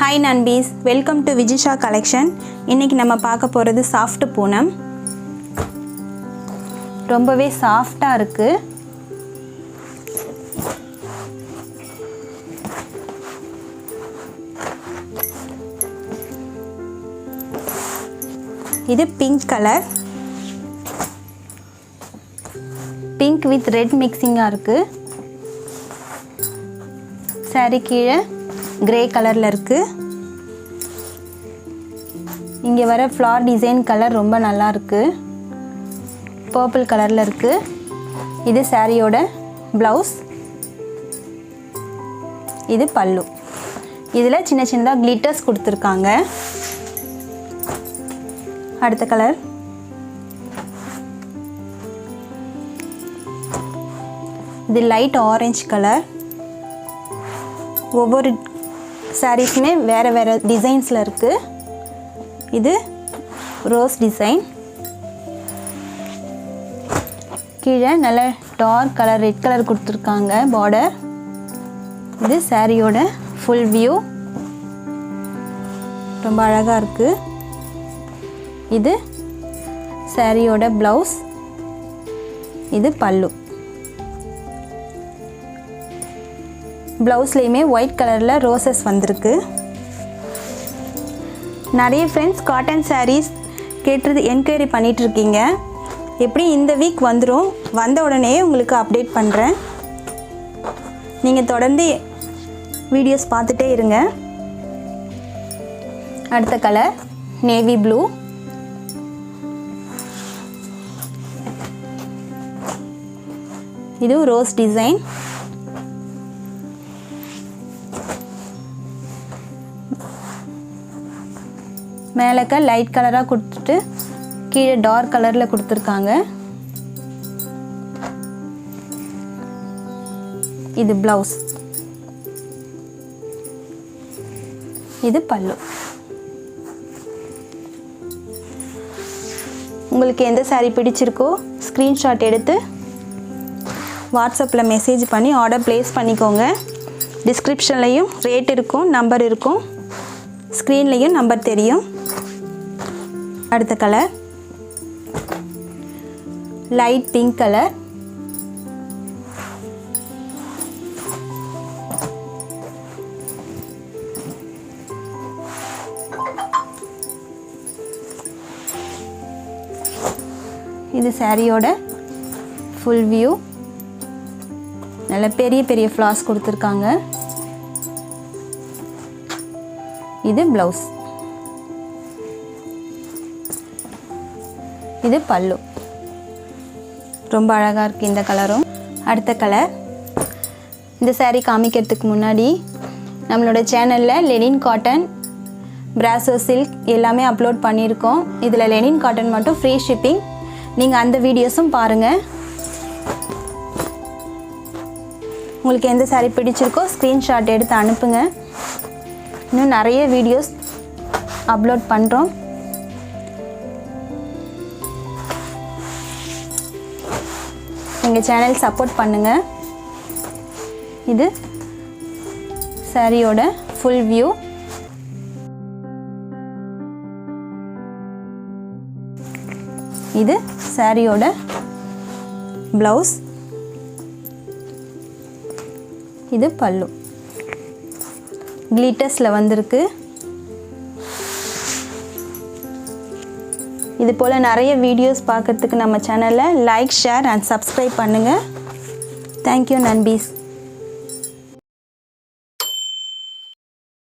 Hi Nanbis, welcome to Vijisha collection. இன்னைக்கு நம்ம பார்க்க போறது சாஃப்ட் பூனம். ரொம்பவே சாஃப்ட்டா இருக்கு. இது pink colour. Pink with red மிக்சிங்கா இருக்கு. saree கீழே கிரே கலர்ல இருக்கு. இங்க வர ஃப்ளார் டிசைன் கலர் ரொம்ப நல்லா இருக்கு. பர்பிள் கலர்ல இருக்கு. இது சாரியோட ப்ளவுஸ். இது பல்லு. இதுல சின்ன சின்னதா கிளிட்டர்ஸ் கொடுத்திருக்காங்க. அடுத்த கலர் இது லைட் ஆரஞ்சு கலர். ஒவ்வொரு சாரீஸ்மே வேற வேற டிசைன்ஸ்ல இருக்கு. இது ரோஸ் டிசைன். கீழே நல்ல டார்க் கலர் ரெட் கலர் கொடுத்துருக்காங்க பார்டர். இது சாரியோட ஃபுல் வியூ. ரொம்ப அழகா இருக்கு. இது சாரியோட ப்ளவுஸ். இது பல்லு. ப்ளவுஸ்லேயுமே ஒயிட் கலரில் ரோசஸ் வந்திருக்கு. நிறைய ஃப்ரெண்ட்ஸ் காட்டன் சாரீஸ் கேட்டுறது என்கொயரி பண்ணிகிட்ருக்கீங்க. எப்படி இந்த வீக் வந்துடும், வந்த உடனே உங்களுக்கு அப்டேட் பண்ணுறேன். நீங்கள் தொடர்ந்து வீடியோஸ் பார்த்துட்டே இருங்க. அடுத்த கலர் நேவி ப்ளூ. இது ரோஸ் டிசைன். மேலக்க லைட் கலராக கொடுத்துட்டு கீழே டார்க் கலரில் கொடுத்துருக்காங்க. இது ப்ளவுஸ். இது பல்லு. உங்களுக்கு எந்த சாரீ பிடிச்சிருக்கோ ஸ்க்ரீன்ஷாட் எடுத்து வாட்ஸ்அப்பில் மெசேஜ் பண்ணி ஆர்டர் ப்ளேஸ் பண்ணிக்கோங்க. டிஸ்கிரிப்ஷன்லேயும் ரேட் இருக்கும், நம்பர் இருக்கும், ஸ்க்ரீன்லேயும் நம்பர் தெரியும். அடுத்த கலர் லைட் பிங்க் கலர். இது சாரியோட ஃபுல் வியூ. நல்ல பெரிய பெரிய ஃப்ளார்ஸ் கொடுத்துருக்காங்க. இது ப்ளவுஸ். இது பல்லு. ரொம்ப அழகாக இருக்குது இந்த கலரும். அடுத்த கலர். இந்த சாரீ காமிக்கிறதுக்கு முன்னாடி நம்மளோட சேனலில் லெனின் காட்டன், பிராசோ சில்க் எல்லாமே அப்லோட் பண்ணியிருக்கோம். இதில் லெனின் காட்டன் மட்டும் ஃப்ரீ ஷிப்பிங். நீங்கள் அந்த வீடியோஸும் பாருங்கள். உங்களுக்கு எந்த சாரீ பிடிச்சிருக்கோ ஸ்க்ரீன்ஷாட் எடுத்து அனுப்புங்க. இன்னும் நிறைய வீடியோஸ் அப்லோட் பண்ணுறோம். எங்கள் சேனல் சப்போர்ட் பண்ணுங்கள். இது சாரியோட ஃபுல் வியூ. இது சாரியோட ப்ளவுஸ். இது பல்லு. கிளிட்டர்ஸில் வந்திருக்கு. இது போல் நிறைய வீடியோஸ் பார்க்கறதுக்கு நம்ம சேனலை லைக், ஷேர் அண்ட் சப்ஸ்கிரைப் பண்ணுங்கள். தேங்க்யூ நண்பீஸ்.